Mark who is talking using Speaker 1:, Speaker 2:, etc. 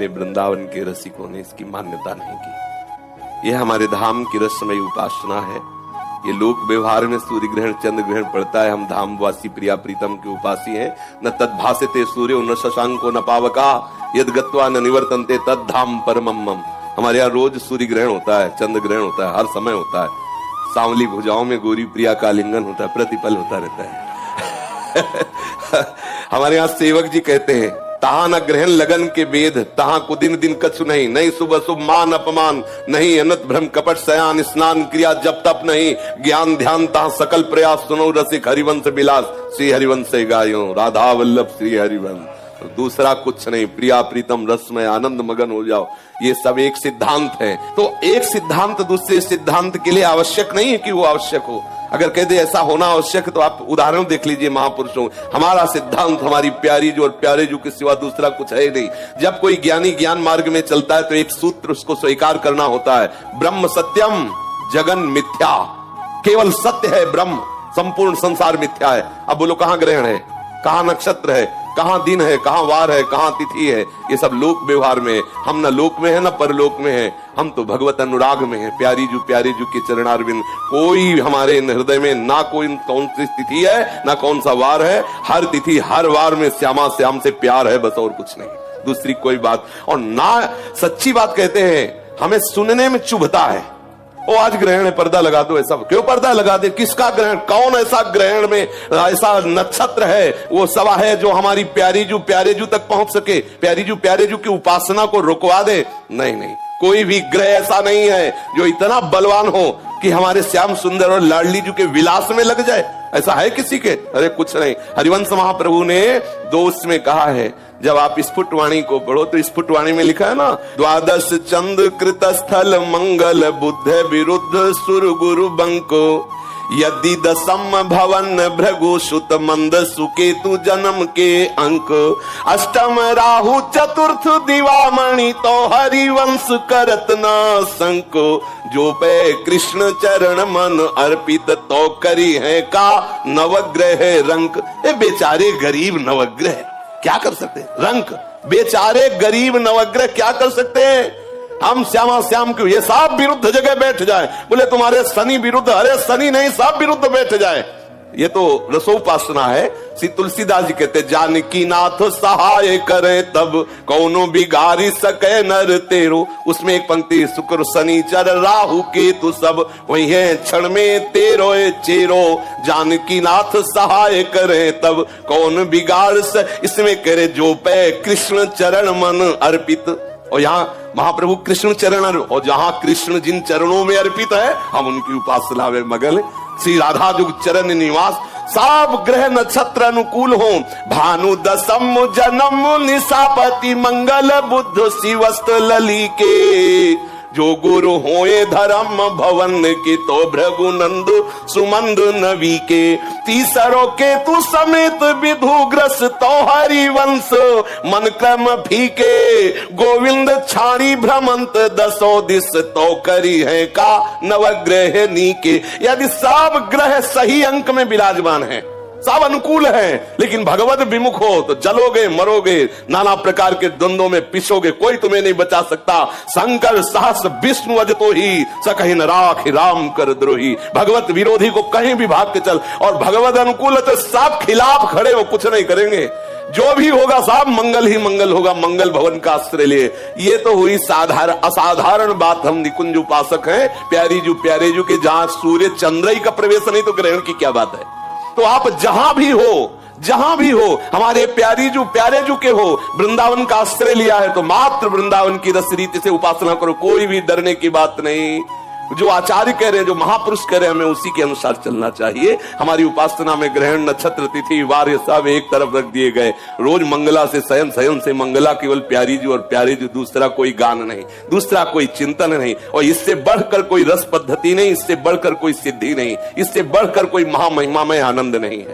Speaker 1: ने, वृंदावन के रसिकों ने इसकी मान्यता नहीं की। यह हमारे धाम की रसमयी उपासना है। ये लोक व्यवहार में सूर्य ग्रहण चंद्र ग्रहण पड़ता है, हम धामवासी प्रिया प्रीतम के उपासी हैं। न तद्भासते सूर्यो न शशांको न पावका यद गत्वा न निवर्तन्ते तद धाम परमम मम। हमारे यहाँ रोज सूर्य ग्रहण होता है, चंद्र ग्रहण होता है, हर समय होता है। सांवली भुजाओं में गोरी प्रिया का आलिंगन होता है, प्रतिपल होता रहता है। हमारे यहाँ सेवक जी कहते हैं, तहां न ग्रहण लगन के वेद, तहां को दिन दिन कछु नहीं, नहीं सुबह शुभ मान अपमान, नहीं अनत भ्रम कपट सयान, स्नान क्रिया जप तप नहीं, ज्ञान ध्यान तहां सकल प्रयास, सुनो रसिक हरिवंश विलास, श्री हरिवंश से गायो राधा वल्लभ श्री हरिवंश। दूसरा कुछ नहीं, प्रिया प्रीतम रस में आनंद मगन हो जाओ। ये सब एक सिद्धांत है। तो एक सिद्धांत दूसरे सिद्धांत के लिए आवश्यक नहीं है कि वो आवश्यक हो। अगर कह दे ऐसा होना आवश्यक, तो आप उदाहरण देख लीजिए महापुरुषों। हमारा सिद्धांत हमारी प्यारी जो और प्यारे जो के सिवा दूसरा कुछ है नहीं। जब कोई ज्ञानी ज्ञान मार्ग में चलता है तो एक सूत्र उसको स्वीकार करना होता है, ब्रह्म सत्यम जगन मिथ्या। केवल सत्य है ब्रह्म, संपूर्ण संसार मिथ्या है। अब बोलो कहां ग्रहण है, कहां नक्षत्र है, कहां दिन है, कहां वार है, कहां तिथि है। ये सब लोक व्यवहार में। हम न लोक में है न परलोक में है, हम तो भगवत अनुराग में है। प्यारी जू के चरणारविंद। कोई हमारे हृदय में ना कोई कौन सी तिथि है ना कौन सा वार है। हर तिथि हर वार में श्यामा श्याम से प्यार है, बस और कुछ नहीं, दूसरी कोई बात। और ना सच्ची बात कहते हैं, हमें सुनने में चुभता है। ओ आज ग्रहण है, पर्दा लगा दो। ऐसा क्यों पर्दा लगा दे? किसका ग्रहण? कौन ऐसा ग्रहण में ऐसा नक्षत्र है वो सवा है जो हमारी प्यारे जू तक पहुंच सके, प्यारे जू की उपासना को रुकवा दे? नहीं नहीं, कोई भी ग्रह ऐसा नहीं है जो इतना बलवान हो कि हमारे श्याम सुंदर और लाडली जू के विलास में लग जाए। ऐसा है किसी के? अरे कुछ नहीं। हरिवंश महाप्रभु ने दोस्त में कहा है, जब आप स्फुटवाणी को पढ़ो तो स्फुटवाणी में लिखा है ना, द्वादश चंद्र कृत स्थल मंगल बुद्ध विरुद्ध सुर गुरु बंको यदि दशम भवन भृगु सुत मंद सुकेतु जन्म के अंक अष्टम राहु चतुर्थ दिवामणि तो हरिवंश करत न संको जो पे कृष्ण चरण मन अर्पित तो करी है का नवग्रह रंक। ये बेचारे गरीब नवग्रह क्या कर सकते हैं? रंक बेचारे गरीब नवग्रह क्या कर सकते हैं? हम श्यामा श्याम क्यों? ये सब विरुद्ध जगह बैठ जाए। बोले तुम्हारे शनि विरुद्ध, अरे शनि नहीं, सब विरुद्ध बैठ जाए। ये तो रसोपासना है। श्री तुलसीदास जी कहते, जानकी नाथ सहाय करे तब कौनो बिगाड़ी सके नर तेरो। उसमें एक पंक्ति, शुक्र शनिचर राहु केतु सब वही है क्षण में तेरो चेरो। जानकी नाथ सहाय करे तब कौन बिगाड़ इसमें करे जो पे कृष्ण चरण मन अर्पित। और यहाँ महाप्रभु कृष्ण चरण, और जहां कृष्ण जिन चरणों में अर्पित है हम उनकी उपासना में मगन। श्री राधा जुग चरण निवास। सब ग्रह नक्षत्र अनुकूल हो, भानु दशम जन्म निशापति मंगल बुद्ध शिवस्त लली के। जो गुरु होए धर्म भवन की तो भृगुनंद सुमंद नवी के। तीसरो के तू समेत विधुग्रस्त तो हरिवंश मन क्रम फीके। गोविंद छाणी भ्रमंत दसो दिस तो करी है का नवग्रह नीके। यदि सब ग्रह सही अंक में विराजमान है, सब अनुकूल है, लेकिन भगवत विमुख हो तो जलोगे मरोगे, नाना प्रकार के द्वंद्वों में पिसोगे, कोई तुम्हें नहीं बचा सकता। शंकर सहस विष्णु अजतो ही सकहि न राखि राम कर द्रोही। भगवत विरोधी को कहीं भी भाग के चल, और भगवत अनुकूल तो सब खिलाफ खड़े हो, कुछ नहीं करेंगे। जो भी होगा सब मंगल ही मंगल होगा। मंगल भवन का आश्रय लिए। ये तो हुई असाधारण बात। हम निकुंज उपासक हैं, प्यारे जू के जहां सूर्य चंद्र ही का प्रवेश नहीं तो ग्रहण की क्या बात है? तो आप जहां भी हो हमारे प्यारे जू के हो, वृंदावन का आश्रय लिया है तो मात्र वृंदावन की रस रीति से उपासना करो। कोई भी डरने की बात नहीं। जो आचार्य कह रहे हैं, जो महापुरुष कह रहे हैं, हमें उसी के अनुसार चलना चाहिए। हमारी उपासना में ग्रहण नक्षत्र तिथि वार ये सब एक तरफ रख दिए गए। रोज मंगला से शयन से मंगला, केवल प्यारी जू और प्यारे जू, दूसरा कोई गान नहीं, दूसरा कोई चिंतन नहीं। और इससे बढ़कर कोई रस पद्धति नहीं, इससे बढ़कर कोई सिद्धि नहीं, इससे बढ़कर कोई महामहिमा में आनंद नहीं है।